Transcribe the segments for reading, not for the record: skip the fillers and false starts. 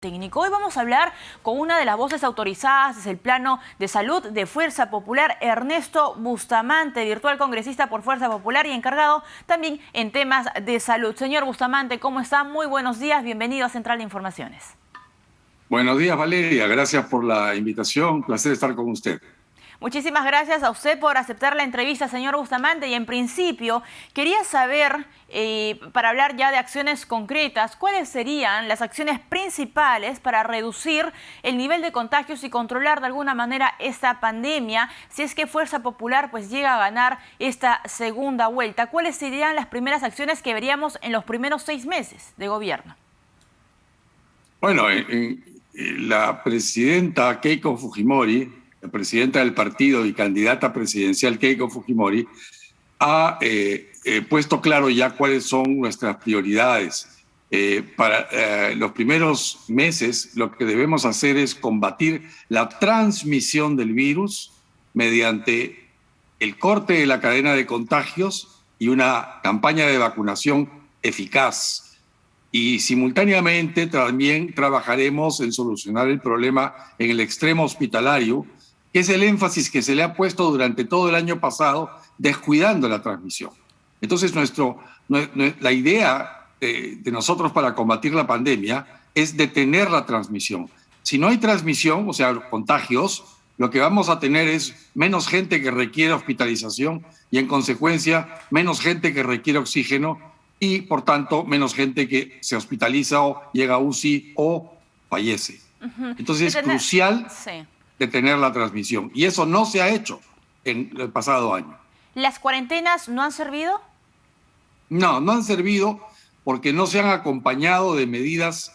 Técnico. Hoy vamos a hablar con una de las voces autorizadas desde el plano de salud de Fuerza Popular, Ernesto Bustamante, virtual congresista por Fuerza Popular y encargado también en temas de salud. Señor Bustamante, ¿cómo está? Muy buenos días, bienvenido a Central de Informaciones. Buenos días, Valeria, gracias por la invitación, un placer estar con usted. Muchísimas gracias a usted por aceptar la entrevista, señor Bustamante. Y en principio, quería saber, para hablar ya de acciones concretas, ¿cuáles serían las acciones principales para reducir el nivel de contagios y controlar de alguna manera esta pandemia? Si es que Fuerza Popular pues llega a ganar esta segunda vuelta, ¿cuáles serían las primeras acciones que veríamos en los primeros 6 meses de gobierno? Bueno, la presidenta Keiko Fujimori, la presidenta del partido y candidata presidencial Keiko Fujimori, ha puesto claro ya cuáles son nuestras prioridades. Para los primeros meses lo que debemos hacer es combatir la transmisión del virus mediante el corte de la cadena de contagios y una campaña de vacunación eficaz. Y simultáneamente también trabajaremos en solucionar el problema en el extremo hospitalario, que es el énfasis que se le ha puesto durante todo el año pasado, descuidando la transmisión. Entonces, la idea de nosotros para combatir la pandemia es detener la transmisión. Si no hay transmisión, o sea, contagios, lo que vamos a tener es menos gente que requiere hospitalización y, en consecuencia, menos gente que requiere oxígeno y, por tanto, menos gente que se hospitaliza o llega a UCI o fallece. Entonces, es crucial detener la transmisión. Y eso no se ha hecho en el pasado año. ¿Las cuarentenas no han servido? No, no han servido porque no se han acompañado de medidas,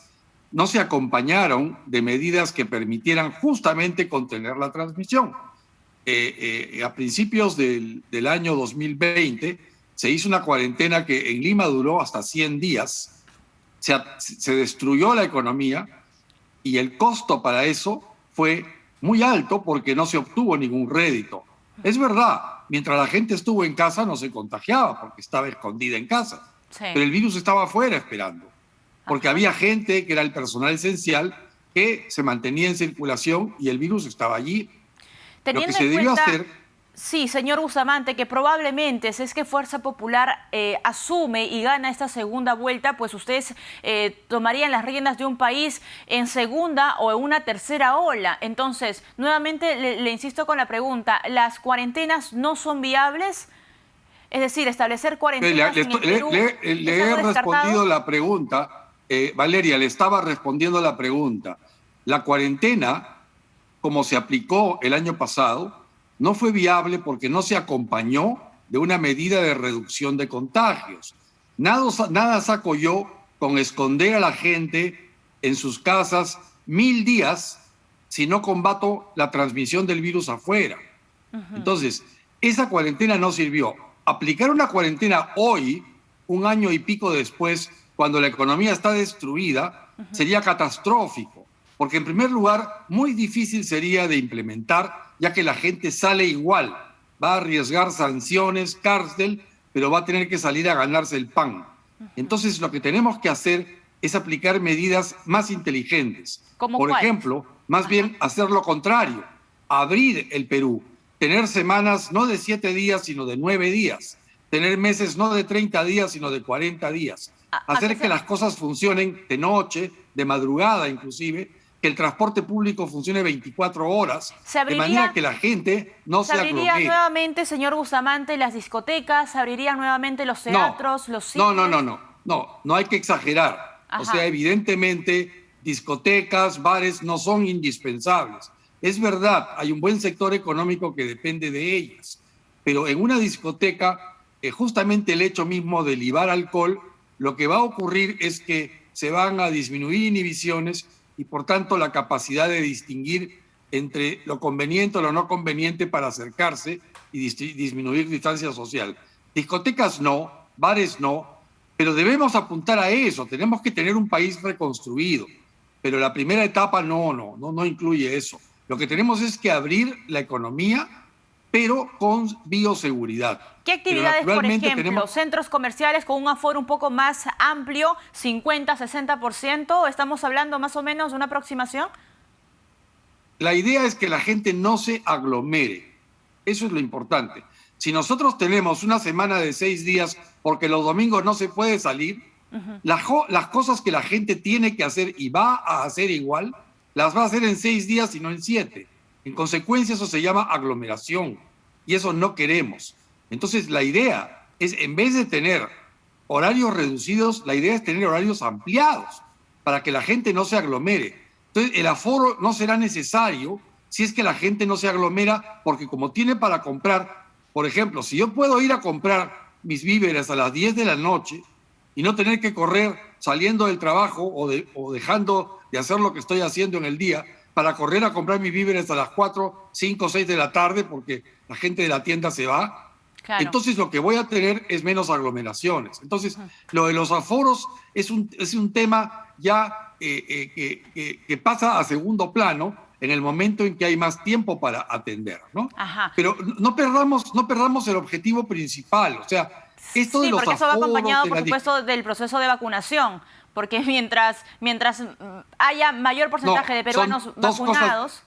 no se acompañaron de medidas que permitieran justamente contener la transmisión. A principios del año 2020 se hizo una cuarentena que en Lima duró hasta 100 días, se destruyó la economía y el costo para eso fue muy alto porque no se obtuvo ningún rédito. Es verdad, mientras la gente estuvo en casa no se contagiaba porque estaba escondida en casa, pero el virus estaba afuera esperando, porque había gente que era el personal esencial que se mantenía en circulación y el virus estaba allí. Lo que se debió hacer... Sí, señor Bustamante, que probablemente si es que Fuerza Popular asume y gana esta segunda vuelta, pues ustedes tomarían las riendas de un país en segunda o en una tercera ola. Entonces, nuevamente le insisto con la pregunta, ¿las cuarentenas no son viables? Es decir, establecer cuarentenas en el Perú... Le he respondido la pregunta, Valeria, le estaba respondiendo la pregunta. La cuarentena, como se aplicó el año pasado, no fue viable porque no se acompañó de una medida de reducción de contagios. Nada saco yo con esconder a la gente en sus casas 1000 días si no combato la transmisión del virus afuera. Entonces, esa cuarentena no sirvió. Aplicar una cuarentena hoy, un año y pico después, cuando la economía está destruida, sería catastrófico. Porque, en primer lugar, muy difícil sería de implementar, ya que la gente sale igual. Va a arriesgar sanciones, cárcel, pero va a tener que salir a ganarse el pan. Entonces, lo que tenemos que hacer es aplicar medidas más inteligentes. Por ejemplo, más bien hacer lo contrario. Abrir el Perú. Tener semanas no de 7 días, sino de 9 días. Tener meses no de 30 días, sino de 40 días. Hacer que las cosas funcionen de noche, de madrugada inclusive, que el transporte público funcione 24 horas, de manera que la gente no se aglomere. ¿Se abrirían nuevamente, señor Bustamante, las discotecas? ¿Se abrirían nuevamente los teatros, los cines? No hay que exagerar. O sea, evidentemente, discotecas, bares no son indispensables. Es verdad, hay un buen sector económico que depende de ellas, pero en una discoteca, justamente el hecho mismo de libar alcohol, lo que va a ocurrir es que se van a disminuir inhibiciones y, por tanto, la capacidad de distinguir entre lo conveniente o lo no conveniente para acercarse y disminuir distancia social. Discotecas no, bares no, pero debemos apuntar a eso. Tenemos que tener un país reconstruido, pero la primera etapa no incluye eso. Lo que tenemos es que abrir la economía, pero con bioseguridad. ¿Qué actividades, por ejemplo, centros comerciales con un aforo un poco más amplio, 50, 60%? ¿Estamos hablando más o menos de una aproximación? La idea es que la gente no se aglomere. Eso es lo importante. Si nosotros tenemos una semana de 6 días porque los domingos no se puede salir, las cosas que la gente tiene que hacer y va a hacer igual, las va a hacer en 6 días y no en 7. En consecuencia, eso se llama aglomeración y eso no queremos. Entonces, la idea es, en vez de tener horarios reducidos, la idea es tener horarios ampliados para que la gente no se aglomere. Entonces, el aforo no será necesario si es que la gente no se aglomera, porque como tiene para comprar, por ejemplo, si yo puedo ir a comprar mis víveres a las 10 de la noche y no tener que correr saliendo del trabajo o dejando de hacer lo que estoy haciendo en el día para correr a comprar mis víveres a las 4, 5, 6 de la tarde porque la gente de la tienda se va, claro, entonces lo que voy a tener es menos aglomeraciones. Entonces, lo de los aforos es un tema ya que pasa a segundo plano en el momento en que hay más tiempo para atender, ¿no? Pero no perdamos el objetivo principal, o sea, esto de los aforos... Sí, porque eso va acompañado, por supuesto, del proceso de vacunación, porque mientras haya mayor porcentaje de peruanos vacunados...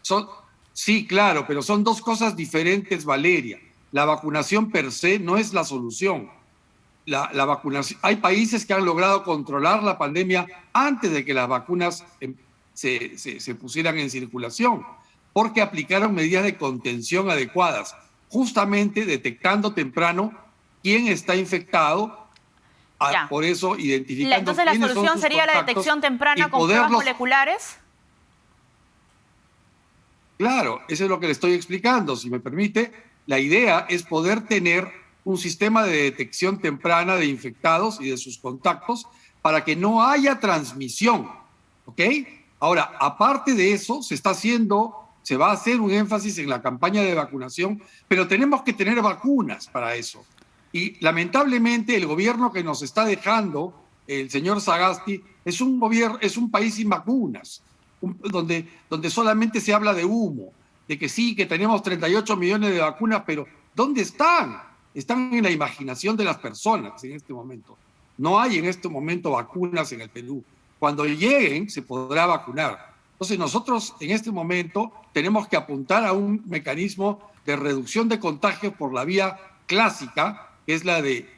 Sí, claro, pero son dos cosas diferentes, Valeria. La vacunación per se no es la solución. La vacunación, hay países que han logrado controlar la pandemia antes de que las vacunas se pusieran en circulación, porque aplicaron medidas de contención adecuadas, justamente detectando temprano quién está infectado, por eso identificando. Entonces la solución sería la detección temprana con pruebas moleculares. Claro, eso es lo que le estoy explicando. Si me permite, la idea es poder tener un sistema de detección temprana de infectados y de sus contactos para que no haya transmisión, ¿ok? Ahora, aparte de eso, se va a hacer un énfasis en la campaña de vacunación, pero tenemos que tener vacunas para eso. Y lamentablemente el gobierno que nos está dejando, el señor Sagasti, es un país sin vacunas, donde solamente se habla de humo, de que sí, que tenemos 38 millones de vacunas, pero ¿dónde están? Están en la imaginación de las personas en este momento. No hay en este momento vacunas en el Perú. Cuando lleguen se podrá vacunar. Entonces nosotros en este momento tenemos que apuntar a un mecanismo de reducción de contagios por la vía clásica, que es la de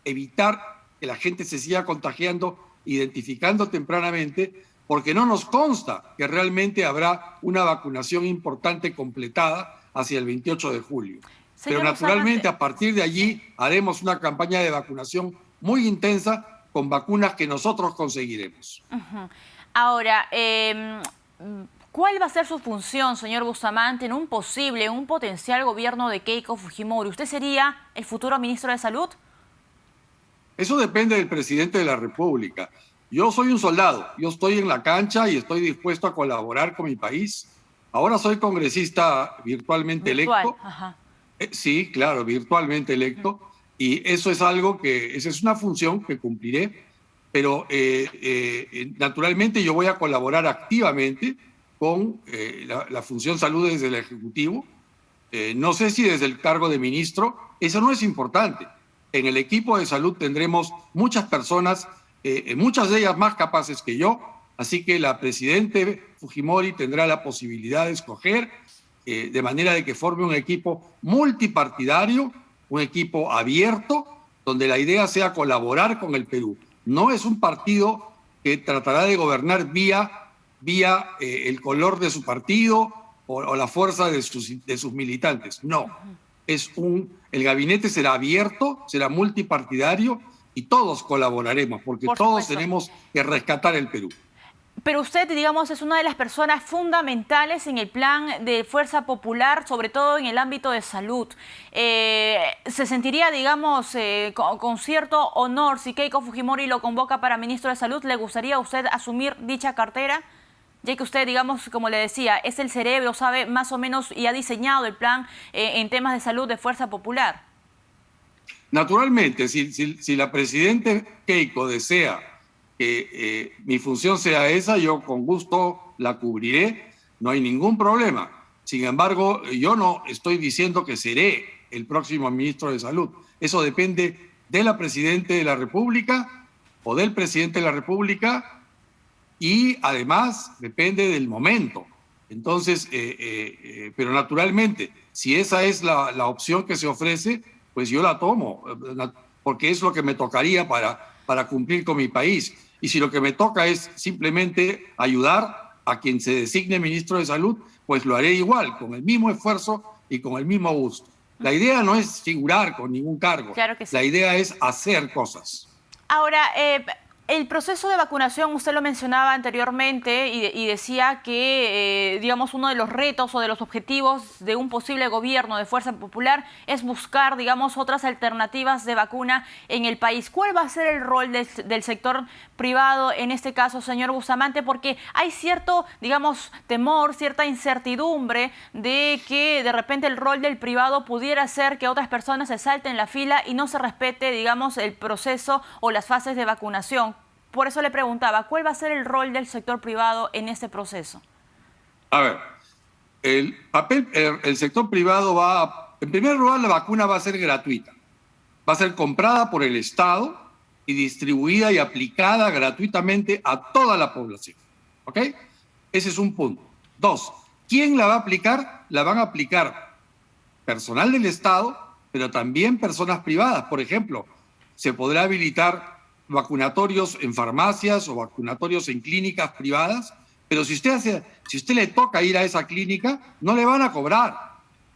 evitar que la gente se siga contagiando, identificando tempranamente, porque no nos consta que realmente habrá una vacunación importante completada hacia el 28 de julio. Pero naturalmente a partir de allí haremos una campaña de vacunación muy intensa con vacunas que nosotros conseguiremos. Ahora, ¿cuál va a ser su función, señor Bustamante, en un potencial gobierno de Keiko Fujimori? ¿Usted sería el futuro ministro de Salud? Eso depende del presidente de la República. Yo soy un soldado, yo estoy en la cancha y estoy dispuesto a colaborar con mi país. Ahora soy congresista virtualmente electo. Sí, claro, virtualmente electo. Y eso es esa es una función que cumpliré, pero naturalmente yo voy a colaborar activamente con la función salud desde el Ejecutivo. No sé si desde el cargo de ministro, eso no es importante. En el equipo de salud tendremos muchas personas, muchas de ellas más capaces que yo, así que la presidente Fujimori tendrá la posibilidad de escoger de manera de que forme un equipo multipartidario, un equipo abierto, donde la idea sea colaborar con el Perú. No es un partido que tratará de gobernar vía el color de su partido o la fuerza de sus militantes. No, el gabinete será abierto, será multipartidario y todos colaboraremos, porque todos tenemos que rescatar el Perú. Pero usted, digamos, es una de las personas fundamentales en el plan de Fuerza Popular, sobre todo en el ámbito de salud. ¿Se sentiría, digamos, con cierto honor si Keiko Fujimori lo convoca para ministro de Salud? ¿Le gustaría a usted asumir dicha cartera? Ya que usted, digamos, como le decía, es el cerebro, sabe más o menos y ha diseñado el plan en temas de salud de Fuerza Popular. Naturalmente, si la presidenta Keiko desea que mi función sea esa, yo con gusto la cubriré, no hay ningún problema. Sin embargo, yo no estoy diciendo que seré el próximo ministro de Salud. Eso depende de la Presidenta de la República o del Presidente de la República y además depende del momento. Entonces, pero naturalmente, si esa es la opción que se ofrece, pues yo la tomo, porque es lo que me tocaría para cumplir con mi país. Y si lo que me toca es simplemente ayudar a quien se designe ministro de Salud, pues lo haré igual, con el mismo esfuerzo y con el mismo gusto. La idea no es figurar con ningún cargo, claro que sí. La idea es hacer cosas. Ahora, el proceso de vacunación, usted lo mencionaba anteriormente y decía que, digamos, uno de los retos o de los objetivos de un posible gobierno de Fuerza Popular es buscar, digamos, otras alternativas de vacuna en el país. ¿Cuál va a ser el rol del sector privado en este caso, señor Bustamante? Porque hay cierto, digamos, temor, cierta incertidumbre de que de repente el rol del privado pudiera ser que otras personas se salten la fila y no se respete, digamos, el proceso o las fases de vacunación. Por eso le preguntaba, ¿cuál va a ser el rol del sector privado en este proceso? A ver, el sector privado en primer lugar, la vacuna va a ser gratuita. Va a ser comprada por el Estado y distribuida y aplicada gratuitamente a toda la población. ¿Ok? Ese es un punto. 2, ¿quién la va a aplicar? La van a aplicar personal del Estado, pero también personas privadas. Por ejemplo, se podrá habilitar vacunatorios en farmacias o vacunatorios en clínicas privadas, pero si usted le toca ir a esa clínica, no le van a cobrar,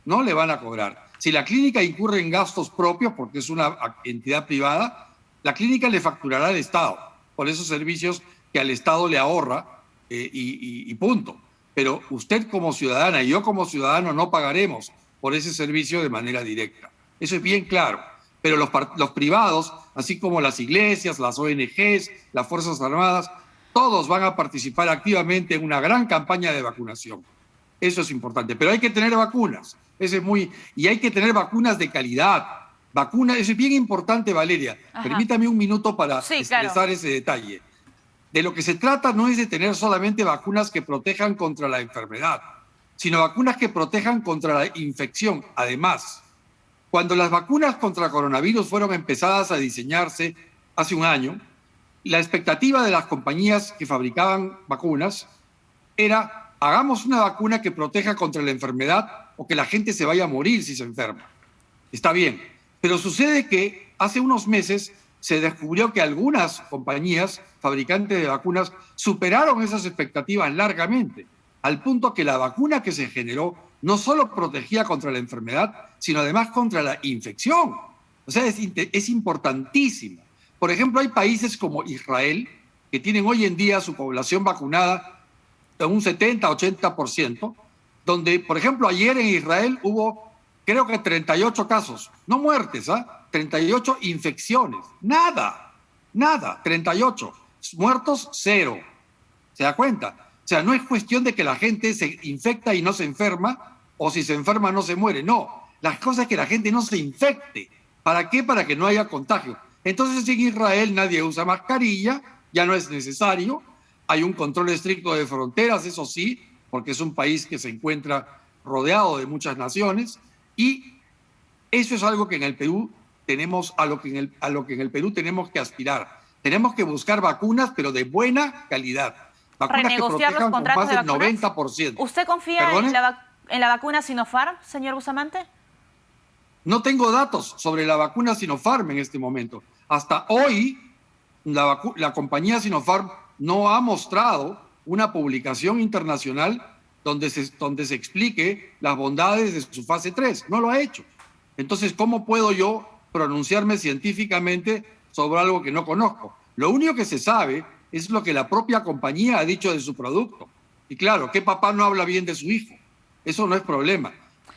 no le van a cobrar. Si la clínica incurre en gastos propios, porque es una entidad privada, la clínica le facturará al Estado por esos servicios que al Estado le ahorra y punto. Pero usted como ciudadana y yo como ciudadano no pagaremos por ese servicio de manera directa. Eso es bien claro. Pero los privados, así como las iglesias, las ONGs, las Fuerzas Armadas, todos van a participar activamente en una gran campaña de vacunación. Eso es importante. Pero hay que tener vacunas. Y hay que tener vacunas de calidad. Eso es bien importante, Valeria. Ajá. Permítame un minuto para expresar ese detalle. De lo que se trata no es de tener solamente vacunas que protejan contra la enfermedad, sino vacunas que protejan contra la infección. Además, cuando las vacunas contra coronavirus fueron empezadas a diseñarse hace un año, la expectativa de las compañías que fabricaban vacunas era: hagamos una vacuna que proteja contra la enfermedad o que la gente se vaya a morir si se enferma. Está bien, pero sucede que hace unos meses se descubrió que algunas compañías fabricantes de vacunas superaron esas expectativas largamente, al punto que la vacuna que se generó no solo protegía contra la enfermedad, sino además contra la infección. O sea, es importantísimo. Por ejemplo, hay países como Israel que tienen hoy en día su población vacunada en un 70-80%, donde, por ejemplo, ayer en Israel hubo, creo que 38 casos, no muertes, 38 infecciones, nada, 38, muertos 0. ¿Se da cuenta? O sea, no es cuestión de que la gente se infecta y no se enferma, o si se enferma no se muere. No, la cosa es que la gente no se infecte. ¿Para qué? Para que no haya contagio. Entonces en Israel nadie usa mascarilla, ya no es necesario. Hay un control estricto de fronteras, eso sí, porque es un país que se encuentra rodeado de muchas naciones. Y eso es algo que en el Perú tenemos, a lo que en el Perú tenemos que aspirar. Tenemos que buscar vacunas, pero de buena calidad. Vacunas que protejan con más del 90%. ¿Usted confía en la vacuna Sinopharm, señor Bustamante? No tengo datos sobre la vacuna Sinopharm en este momento. Hasta hoy, la compañía Sinopharm no ha mostrado una publicación internacional donde se explique las bondades de su fase 3. No lo ha hecho. Entonces, ¿cómo puedo yo pronunciarme científicamente sobre algo que no conozco? Lo único que se sabe es lo que la propia compañía ha dicho de su producto. Y claro, ¿qué papá no habla bien de su hijo? Eso no es problema.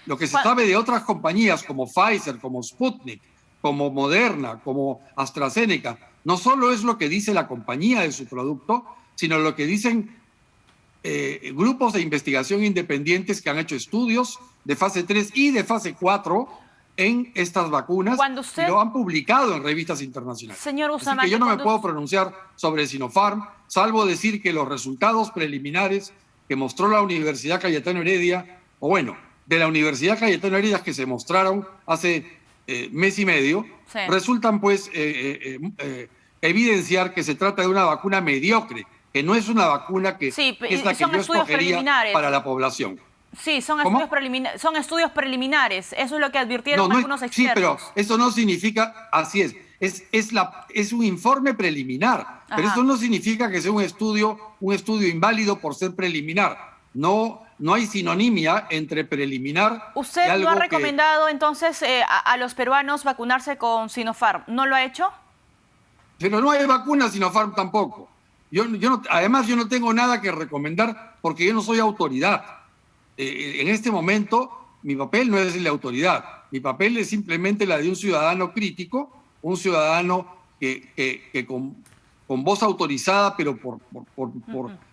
Lo que se sabe de otras compañías como Pfizer, como Sputnik, como Moderna, como AstraZeneca, no solo es lo que dice la compañía de su producto, sino lo que dicen grupos de investigación independientes que han hecho estudios de fase 3 y de fase 4 en estas vacunas y lo han publicado en revistas internacionales. Señor Bustamante, así que yo no me puedo pronunciar sobre Sinopharm, salvo decir que los resultados preliminares que mostró la Universidad Cayetano Heredia o bueno, de la Universidad Cayetano Heredia que se mostraron hace mes y medio, sí, resultan pues evidenciar que se trata de una vacuna mediocre, que no es una vacuna que sí, es la que son yo estudios escogería preliminares. para la población. Sí, son ¿Cómo? estudios preliminares. Eso es lo que advirtieron No, algunos expertos. sí, pero eso no significa, así es un informe preliminar, pero Ajá. eso no significa que sea un estudio inválido por ser preliminar. No, no hay sinonimia entre preliminar y ¿Usted algo no ha recomendado entonces a los peruanos vacunarse con Sinopharm? ¿No lo ha hecho? Pero no hay vacuna Sinopharm tampoco. Además, yo no tengo nada que recomendar porque yo no soy autoridad. En este momento, mi papel no es el de autoridad. Mi papel es simplemente la de un ciudadano crítico, un ciudadano que con voz autorizada, pero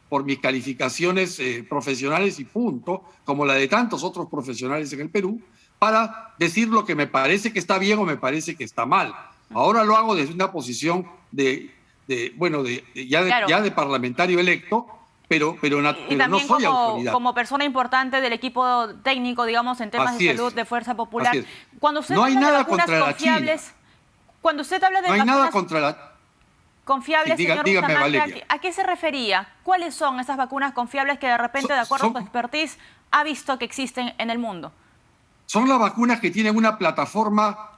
por mis calificaciones profesionales y punto, como la de tantos otros profesionales en el Perú, para decir lo que me parece que está bien o me parece que está mal. Ahora lo hago desde una posición ya de parlamentario electo, pero no soy autoridad. Como persona importante del equipo técnico, digamos, en temas de salud de Fuerza Popular. Cuando usted habla de vacunas confiables, cuando usted habla de no hay vacunas nada contra la confiables, sí, señor dígame, Bustamante, Valeria. ¿a qué se refería? ¿Cuáles son esas vacunas confiables que de repente, de acuerdo a su expertise, ha visto que existen en el mundo? Son las vacunas que tienen una plataforma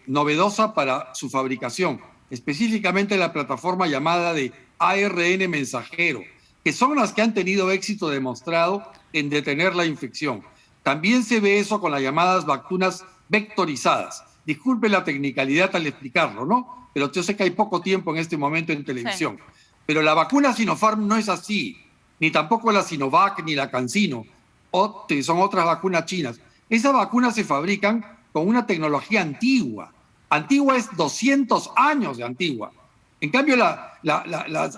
novedosa para su fabricación, específicamente la plataforma llamada de ARN mensajero, que son las que han tenido éxito demostrado en detener la infección. También se ve eso con las llamadas vacunas vectorizadas. Disculpe la tecnicalidad al explicarlo, ¿no? Pero yo sé que hay poco tiempo en este momento en televisión. Sí. Pero la vacuna Sinopharm no es así, ni tampoco la Sinovac ni la CanSino, que son otras vacunas chinas. Esas vacunas se fabrican con una tecnología antigua. Antigua es 200 años de antigua. En cambio, la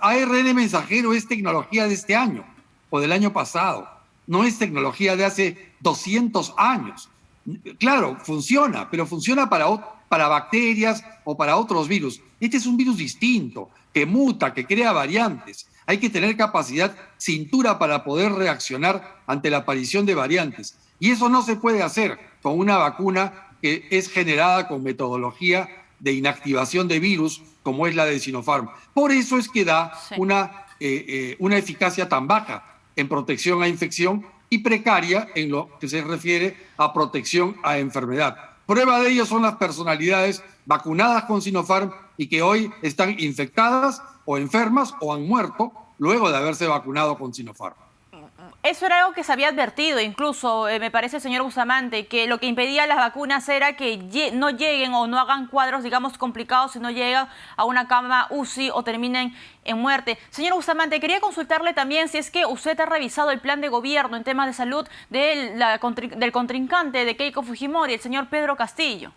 ARN mensajero es tecnología de este año o del año pasado. No es tecnología de hace 200 años. Claro, funciona, pero funciona para bacterias o para otros virus. Este es un virus distinto, que muta, que crea variantes. Hay que tener capacidad cintura para poder reaccionar ante la aparición de variantes. Y eso no se puede hacer con una vacuna que es generada con metodología de inactivación de virus, como es la de Sinopharm. Por eso es que da una eficacia tan baja en protección a infección y precaria en lo que se refiere a protección a enfermedad. Prueba de ello son las personalidades vacunadas con Sinopharm y que hoy están infectadas o enfermas o han muerto luego de haberse vacunado con Sinopharm. Eso era algo que se había advertido, incluso, me parece, señor Bustamante, que lo que impedía las vacunas era que no lleguen o no hagan cuadros, digamos, complicados si no llegan a una cama UCI o terminen en muerte. Señor Bustamante, quería consultarle también si es que usted ha revisado el plan de gobierno en temas de salud del contrincante de Keiko Fujimori, el señor Pedro Castillo.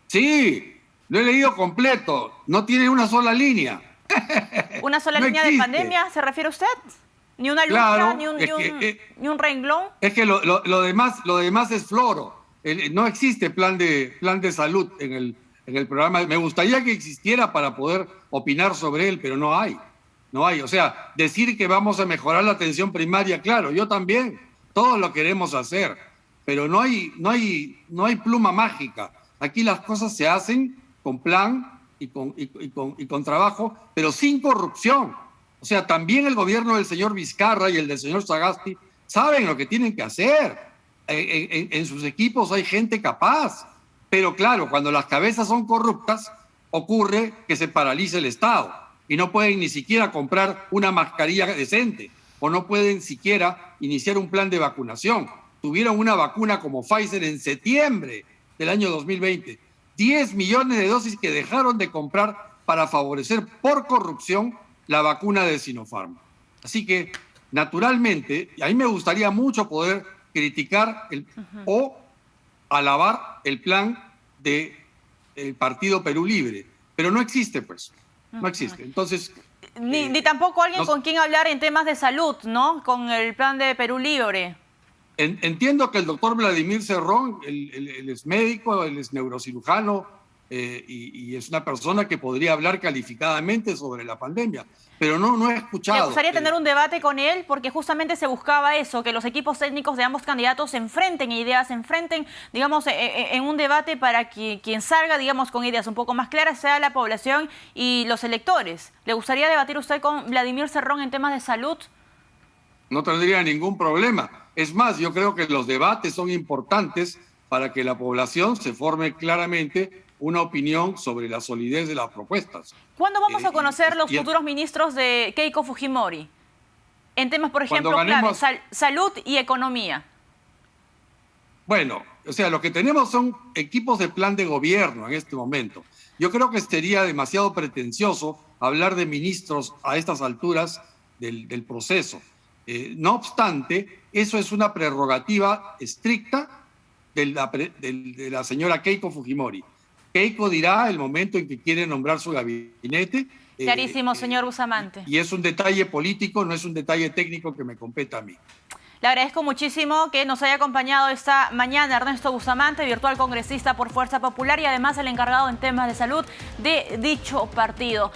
Sí, lo he leído completo. No tiene una sola línea. ¿Una sola línea de pandemia se refiere usted? Ni una lucha, claro, ni un renglón. Es que lo demás es floro. No existe plan de salud en el programa. Me gustaría que existiera para poder opinar sobre él, pero no hay. No hay. O sea, decir que vamos a mejorar la atención primaria, claro, yo también. Todos lo queremos hacer. Pero no hay pluma mágica. Aquí las cosas se hacen con plan y con trabajo, pero sin corrupción. O sea, también el gobierno del señor Vizcarra y el del señor Sagasti saben lo que tienen que hacer. En sus equipos hay gente capaz. Pero claro, cuando las cabezas son corruptas, ocurre que se paraliza el Estado y no pueden ni siquiera comprar una mascarilla decente o no pueden siquiera iniciar un plan de vacunación. Tuvieron una vacuna como Pfizer en septiembre del año 2020. 10 millones de dosis que dejaron de comprar para favorecer por corrupción la vacuna de Sinopharm. Así que, naturalmente, a mí me gustaría mucho poder criticar o alabar el plan del Partido Perú Libre, pero no existe, pues. No existe. Entonces... Ni tampoco alguien con quien hablar en temas de salud, ¿no? Con el plan de Perú Libre. Entiendo que el doctor Vladimir Cerrón, él es médico, él es neurocirujano, y es una persona que podría hablar calificadamente sobre la pandemia, pero no he escuchado. ¿Le gustaría tener un debate con él? Porque justamente se buscaba eso, que los equipos técnicos de ambos candidatos se enfrenten ideas, se enfrenten, digamos, en un debate para que quien salga, digamos, con ideas un poco más claras sea la población y los electores. ¿Le gustaría debatir usted con Vladimir Cerrón en temas de salud? No tendría ningún problema. Es más, yo creo que los debates son importantes para que la población se forme claramente una opinión sobre la solidez de las propuestas. ¿Cuándo vamos a conocer los futuros ministros de Keiko Fujimori? En temas, por ejemplo, clave, salud y economía. Bueno, o sea, lo que tenemos son equipos de plan de gobierno en este momento. Yo creo que sería demasiado pretencioso hablar de ministros a estas alturas del proceso. No obstante, eso es una prerrogativa estricta de la señora Keiko Fujimori. Keiko dirá el momento en que quiere nombrar su gabinete. Clarísimo, señor Bustamante. Y es un detalle político, no es un detalle técnico que me compete a mí. Le agradezco muchísimo que nos haya acompañado esta mañana Ernesto Bustamante, virtual congresista por Fuerza Popular y además el encargado en temas de salud de dicho partido.